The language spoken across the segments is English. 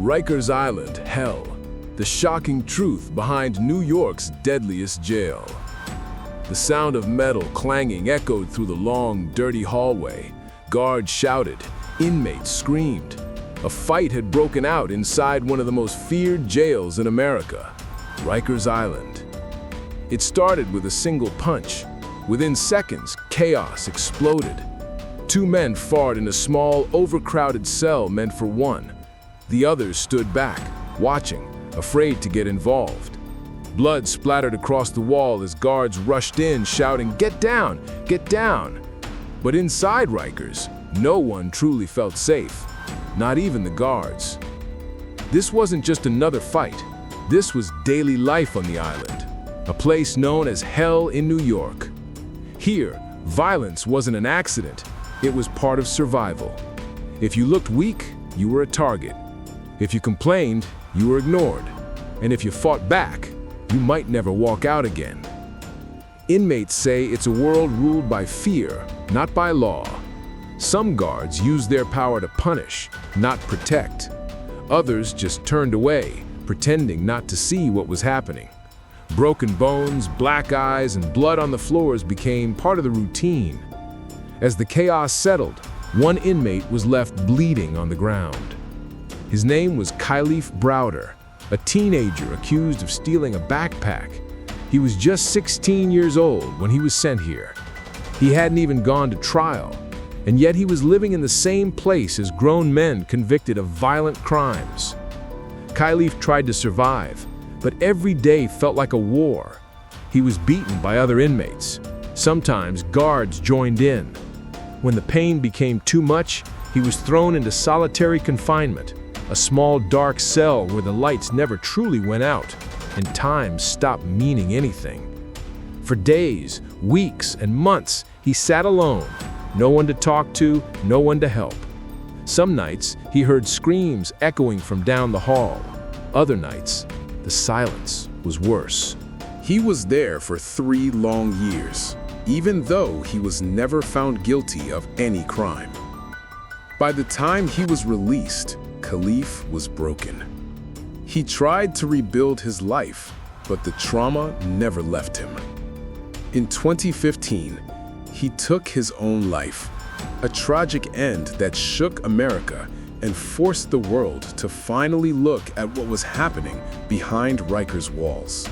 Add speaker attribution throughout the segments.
Speaker 1: Rikers Island Hell, the shocking truth behind New York's deadliest jail. The sound of metal clanging echoed through the long, dirty hallway. Guards shouted, inmates screamed. A fight had broken out inside one of the most feared jails in America, Rikers Island. It started with a single punch. Within seconds, chaos exploded. Two men fought in a small, overcrowded cell meant for one. The others stood back, watching, afraid to get involved. Blood splattered across the wall as guards rushed in, shouting, "Get down! Get down!" But inside Rikers, no one truly felt safe, not even the guards. This wasn't just another fight. This was daily life on the island, a place known as Hell in New York. Here, violence wasn't an accident. It was part of survival. If you looked weak, you were a target. If you complained, you were ignored. And if you fought back, you might never walk out again. Inmates say it's a world ruled by fear, not by law. Some guards used their power to punish, not protect. Others just turned away, pretending not to see what was happening. Broken bones, black eyes, and blood on the floors became part of the routine. As the chaos settled, one inmate was left bleeding on the ground. His name was Khalif Browder, a teenager accused of stealing a backpack. He was just 16 years old when he was sent here. He hadn't even gone to trial, and yet he was living in the same place as grown men convicted of violent crimes. Khalif tried to survive, but every day felt like a war. He was beaten by other inmates. Sometimes guards joined in. When the pain became too much, he was thrown into solitary confinement, a small dark cell where the lights never truly went out, and time stopped meaning anything. For days, weeks, and months, he sat alone, no one to talk to, no one to help. Some nights, he heard screams echoing from down the hall. Other nights, the silence was worse.
Speaker 2: He was there for 3 long years, even though he was never found guilty of any crime. By the time he was released, Khalif was broken. He tried to rebuild his life, but the trauma never left him. In 2015, he took his own life, a tragic end that shook America and forced the world to finally look at what was happening behind Rikers' walls.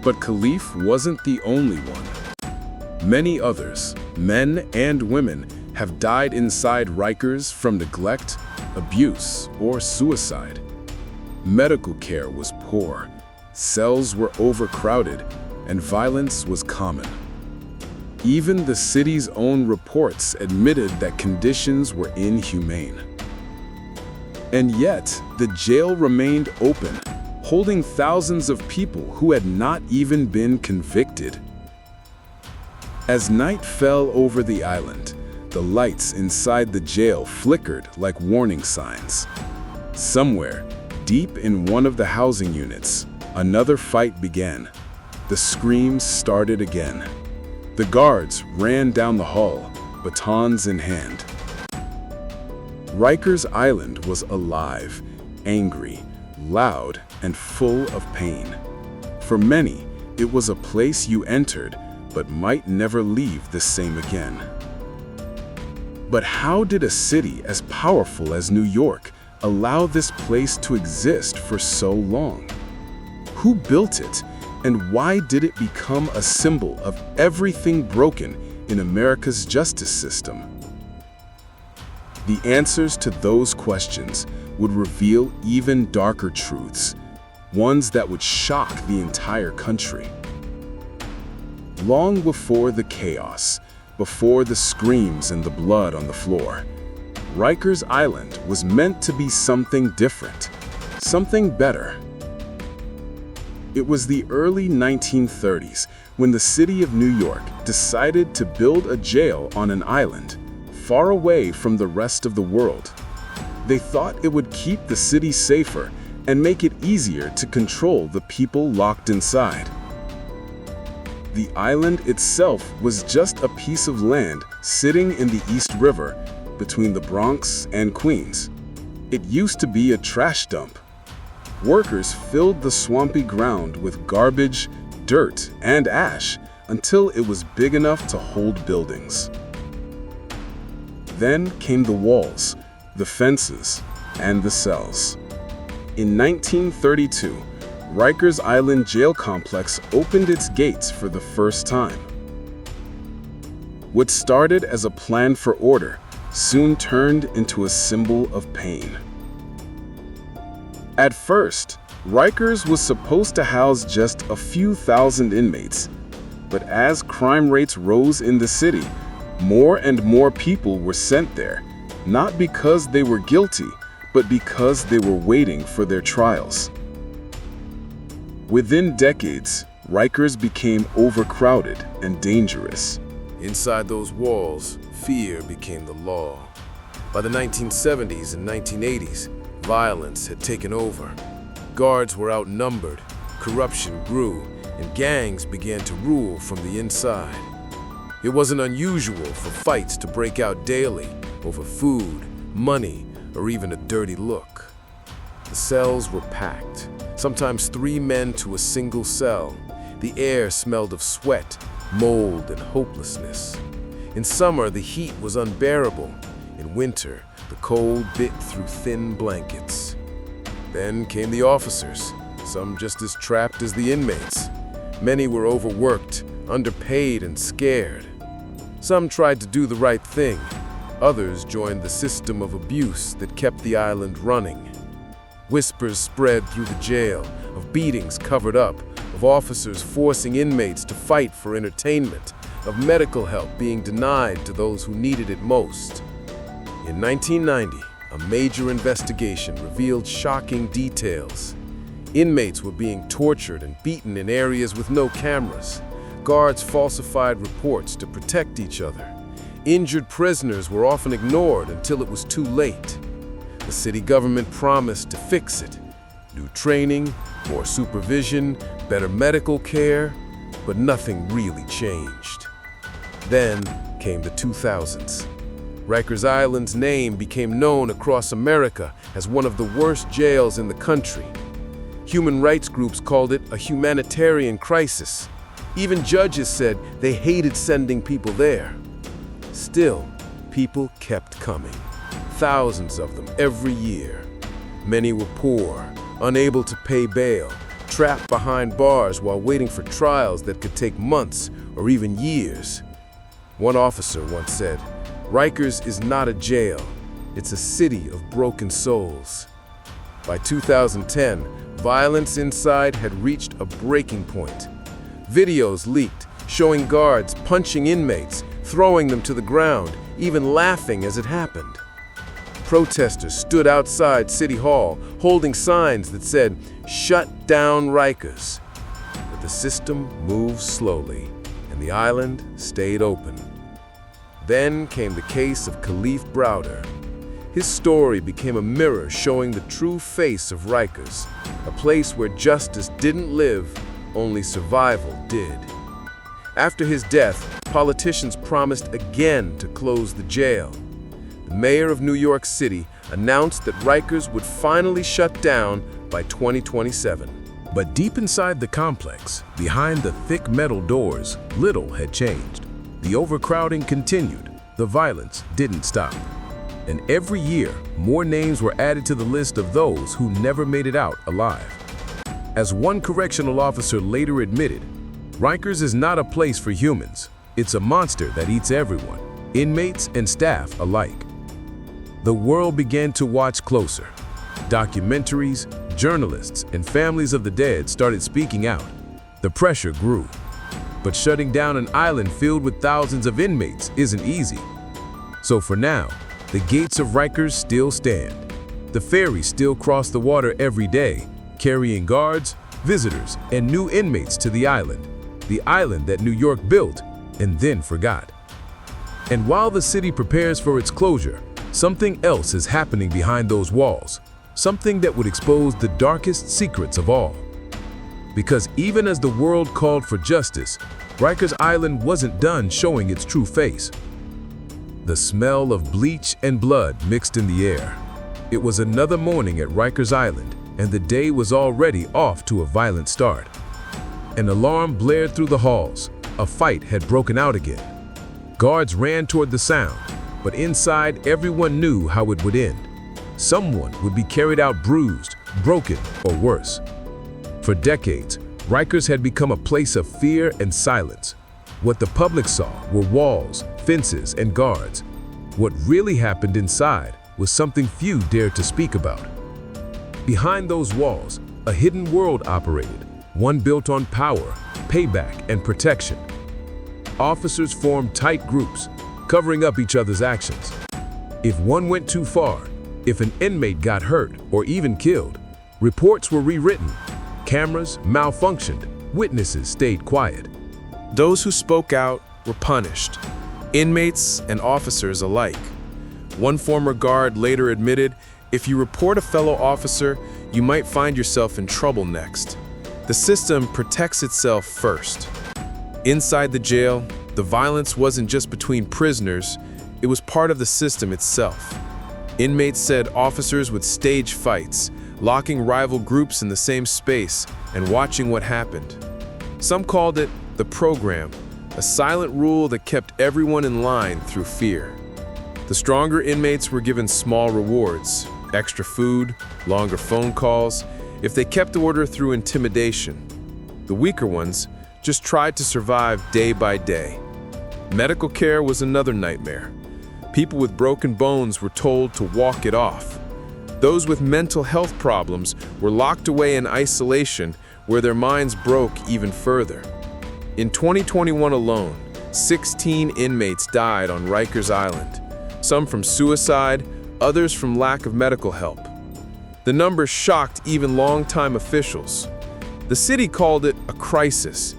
Speaker 2: But Khalif wasn't the only one. Many others, men and women, have died inside Rikers from neglect, abuse, or suicide. Medical care was poor, cells were overcrowded, and violence was common. Even the city's own reports admitted that conditions were inhumane. And yet, the jail remained open, holding thousands of people who had not even been convicted. As night fell over the island, the lights inside the jail flickered like warning signs. Somewhere, deep in one of the housing units, another fight began. The screams started again. The guards ran down the hall, batons in hand. Rikers Island was alive, angry, loud, and full of pain. For many, it was a place you entered, but might never leave the same again. But how did a city as powerful as New York allow this place to exist for so long? Who built it, and why did it become a symbol of everything broken in America's justice system? The answers to those questions would reveal even darker truths, ones that would shock the entire country. Long before the chaos, before the screams and the blood on the floor, Rikers Island was meant to be something different, something better. It was the early 1930s when the city of New York decided to build a jail on an island, far away from the rest of the world. They thought it would keep the city safer and make it easier to control the people locked inside. The island itself was just a piece of land sitting in the East River between the Bronx and Queens. It used to be a trash dump. Workers filled the swampy ground with garbage, dirt, and ash until it was big enough to hold buildings. Then came the walls, the fences, and the cells. In 1932, Rikers Island Jail Complex opened its gates for the first time. What started as a plan for order soon turned into a symbol of pain. At first, Rikers was supposed to house just a few thousand inmates, but as crime rates rose in the city, more and more people were sent there, not because they were guilty, but because they were waiting for their trials. Within decades, Rikers became overcrowded and dangerous.
Speaker 1: Inside those walls, fear became the law. By the 1970s and 1980s, violence had taken over. Guards were outnumbered, corruption grew, and gangs began to rule from the inside. It wasn't unusual for fights to break out daily over food, money, or even a dirty look. The cells were packed, sometimes 3 men to a single cell. The air smelled of sweat, mold, and hopelessness. In summer, the heat was unbearable. In winter, the cold bit through thin blankets. Then came the officers, some just as trapped as the inmates. Many were overworked, underpaid, and scared. Some tried to do the right thing. Others joined the system of abuse that kept the island running. Whispers spread through the jail of beatings covered up, of officers forcing inmates to fight for entertainment, of medical help being denied to those who needed it most. In 1990, a major investigation revealed shocking details. Inmates were being tortured and beaten in areas with no cameras. Guards falsified reports to protect each other. Injured prisoners were often ignored until it was too late. The city government promised to fix it. New training, more supervision, better medical care, but nothing really changed. Then came the 2000s. Rikers Island's name became known across America as one of the worst jails in the country. Human rights groups called it a humanitarian crisis. Even judges said they hated sending people there. Still, people kept coming. Thousands of them every year. Many were poor, unable to pay bail, trapped behind bars while waiting for trials that could take months or even years. One officer once said, "Rikers is not a jail, it's a city of broken souls." By 2010, violence inside had reached a breaking point. Videos leaked, showing guards punching inmates, throwing them to the ground, even laughing as it happened. Protesters stood outside City Hall, holding signs that said, "Shut down Rikers." But the system moved slowly, and the island stayed open. Then came the case of Khalif Browder. His story became a mirror showing the true face of Rikers, a place where justice didn't live, only survival did. After his death, politicians promised again to close the jail. The mayor of New York City announced that Rikers would finally shut down by 2027.
Speaker 3: But deep inside the complex, behind the thick metal doors, little had changed. The overcrowding continued. The violence didn't stop. And every year, more names were added to the list of those who never made it out alive. As one correctional officer later admitted, Rikers is not a place for humans. It's a monster that eats everyone, inmates and staff alike. The world began to watch closer. Documentaries, journalists, and families of the dead started speaking out. The pressure grew. But shutting down an island filled with thousands of inmates isn't easy. So for now, the gates of Rikers still stand. The ferries still cross the water every day, carrying guards, visitors, and new inmates to the island that New York built and then forgot. And while the city prepares for its closure, something else is happening behind those walls, something that would expose the darkest secrets of all. Because even as the world called for justice, Rikers Island wasn't done showing its true face. The smell of bleach and blood mixed in the air. It was another morning at Rikers Island, and the day was already off to a violent start. An alarm blared through the halls. A fight had broken out again. Guards ran toward the sound, but inside everyone knew how it would end. Someone would be carried out bruised, broken, or worse. For decades, Rikers had become a place of fear and silence. What the public saw were walls, fences, and guards. What really happened inside was something few dared to speak about. Behind those walls, a hidden world operated, one built on power, payback, and protection. Officers formed tight groups, covering up each other's actions. If one went too far, if an inmate got hurt or even killed, reports were rewritten, cameras malfunctioned, witnesses stayed quiet.
Speaker 4: Those who spoke out were punished, inmates and officers alike. One former guard later admitted, "If you report a fellow officer, you might find yourself in trouble next." The system protects itself first. Inside the jail, the violence wasn't just between prisoners, it was part of the system itself. Inmates said officers would stage fights, locking rival groups in the same space and watching what happened. Some called it the program, a silent rule that kept everyone in line through fear. The stronger inmates were given small rewards, extra food, longer phone calls, if they kept order through intimidation. The weaker ones just tried to survive day by day. Medical care was another nightmare. People with broken bones were told to walk it off. Those with mental health problems were locked away in isolation where their minds broke even further. In 2021 alone, 16 inmates died on Rikers Island, some from suicide, others from lack of medical help. The numbers shocked even longtime officials. The city called it a crisis,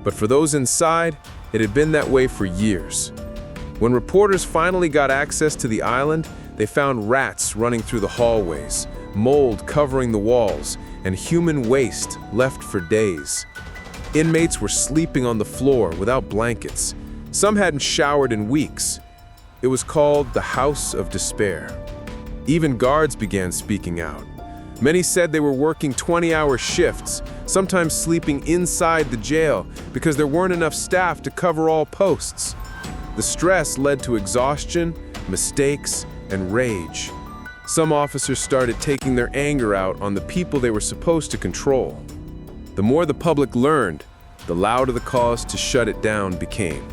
Speaker 4: but for those inside, it had been that way for years. When reporters finally got access to the island, they found rats running through the hallways, mold covering the walls, and human waste left for days. Inmates were sleeping on the floor without blankets. Some hadn't showered in weeks. It was called the House of Despair. Even guards began speaking out. Many said they were working 20-hour shifts, sometimes sleeping inside the jail because there weren't enough staff to cover all posts. The stress led to exhaustion, mistakes, and rage. Some officers started taking their anger out on the people they were supposed to control. The more the public learned, the louder the cause to shut it down became.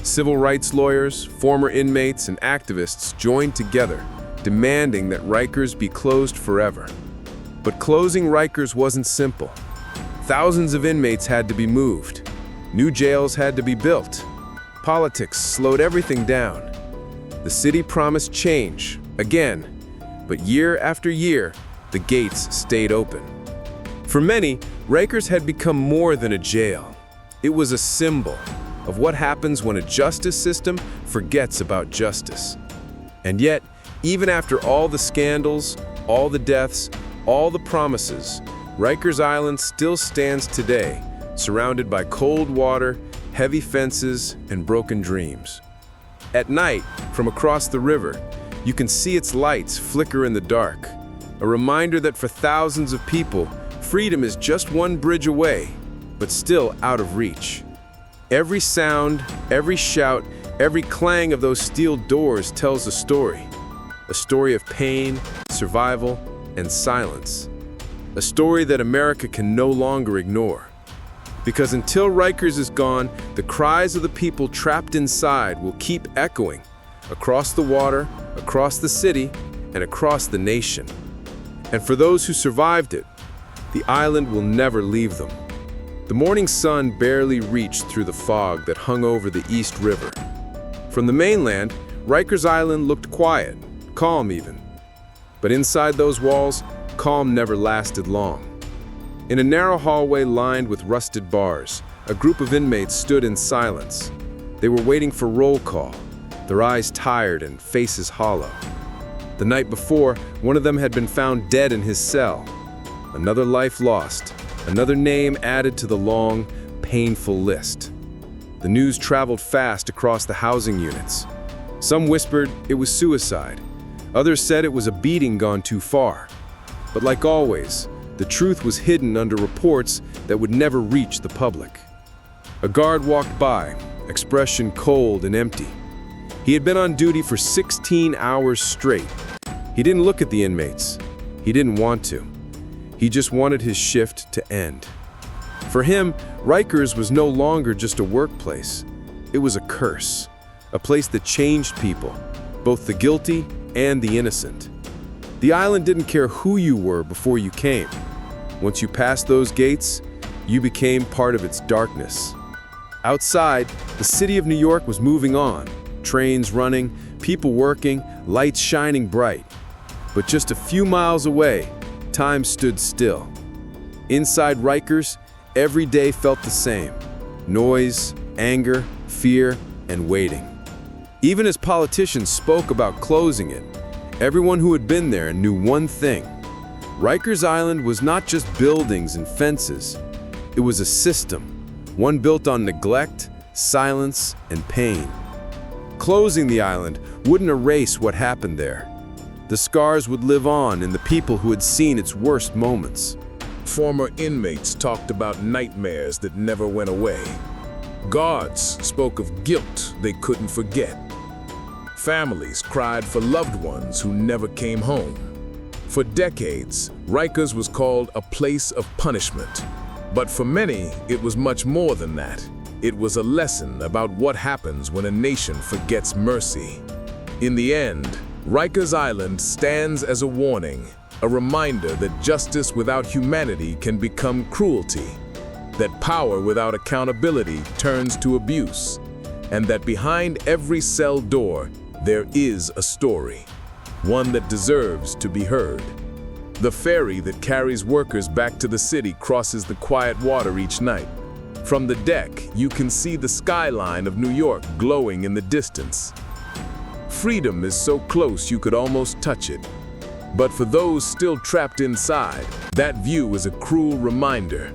Speaker 4: Civil rights lawyers, former inmates, and activists joined together, demanding that Rikers be closed forever. But closing Rikers wasn't simple. Thousands of inmates had to be moved. New jails had to be built. Politics slowed everything down. The city promised change, again, but year after year, the gates stayed open. For many, Rikers had become more than a jail. It was a symbol of what happens when a justice system forgets about justice. And yet, even after all the scandals, all the deaths, all the promises, Rikers Island still stands today, surrounded by cold water, heavy fences, and broken dreams. At night, from across the river, you can see its lights flicker in the dark, a reminder that for thousands of people, freedom is just one bridge away, but still out of reach. Every sound, every shout, every clang of those steel doors tells a story of pain, survival, and silence. A story that America can no longer ignore. Because until Rikers is gone, the cries of the people trapped inside will keep echoing across the water, across the city, and across the nation. And for those who survived it, the island will never leave them. The morning sun barely reached through the fog that hung over the East River. From the mainland, Rikers Island looked quiet, calm even. But inside those walls, calm never lasted long. In a narrow hallway lined with rusted bars, a group of inmates stood in silence. They were waiting for roll call, their eyes tired and faces hollow. The night before, one of them had been found dead in his cell. Another life lost, another name added to the long, painful list. The news traveled fast across the housing units. Some whispered it was suicide. Others said it was a beating gone too far. But like always, the truth was hidden under reports that would never reach the public. A guard walked by, expression cold and empty. He had been on duty for 16 hours straight. He didn't look at the inmates. He didn't want to. He just wanted his shift to end. For him, Rikers was no longer just a workplace. It was a curse, a place that changed people, both the guilty and the innocent. The island didn't care who you were before you came. Once you passed those gates, you became part of its darkness. Outside, the city of New York was moving on, trains running, people working, lights shining bright. But just a few miles away, time stood still. Inside Rikers, every day felt the same: noise, anger, fear, and waiting. Even as politicians spoke about closing it, everyone who had been there knew one thing: Rikers Island was not just buildings and fences. It was a system, one built on neglect, silence, and pain. Closing the island wouldn't erase what happened there. The scars would live on in the people who had seen its worst moments.
Speaker 1: Former inmates talked about nightmares that never went away. Guards spoke of guilt they couldn't forget. Families cried for loved ones who never came home. For decades, Rikers was called a place of punishment. But for many, it was much more than that. It was a lesson about what happens when a nation forgets mercy. In the end, Rikers Island stands as a warning, a reminder that justice without humanity can become cruelty, that power without accountability turns to abuse, and that behind every cell door, there is a story, one that deserves to be heard. The ferry that carries workers back to the city crosses the quiet water each night. From the deck, you can see the skyline of New York glowing in the distance. Freedom is so close you could almost touch it. But for those still trapped inside, that view is a cruel reminder.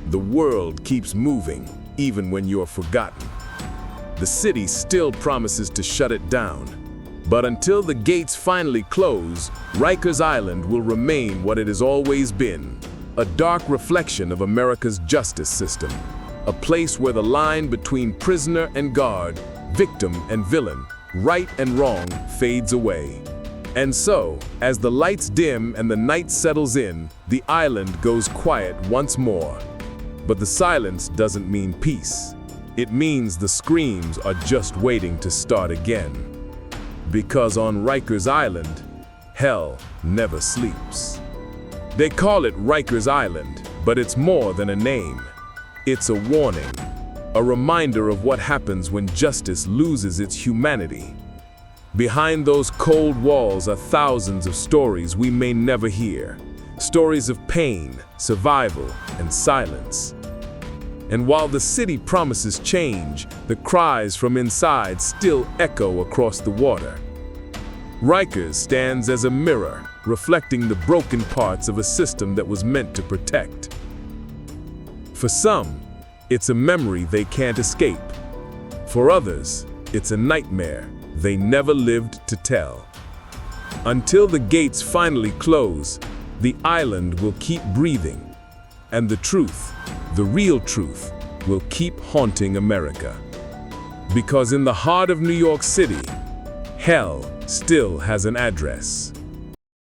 Speaker 1: The world keeps moving, even when you're forgotten. The city still promises to shut it down. But until the gates finally close, Rikers Island will remain what it has always been: a dark reflection of America's justice system. A place where the line between prisoner and guard, victim and villain, right and wrong fades away. And so, as the lights dim and the night settles in, the island goes quiet once more. But the silence doesn't mean peace. It means the screams are just waiting to start again. Because on Rikers Island, hell never sleeps. They call it Rikers Island, but it's more than a name. It's a warning, a reminder of what happens when justice loses its humanity. Behind those cold walls are thousands of stories we may never hear. Stories of pain, survival, and silence. And while the city promises change, the cries from inside still echo across the water. Rikers stands as a mirror, reflecting the broken parts of a system that was meant to protect. For some, it's a memory they can't escape. For others, it's a nightmare they never lived to tell. Until the gates finally close, the island will keep breathing, and the truth, the real truth, will keep haunting America. Because in the heart of New York City, hell still has an address.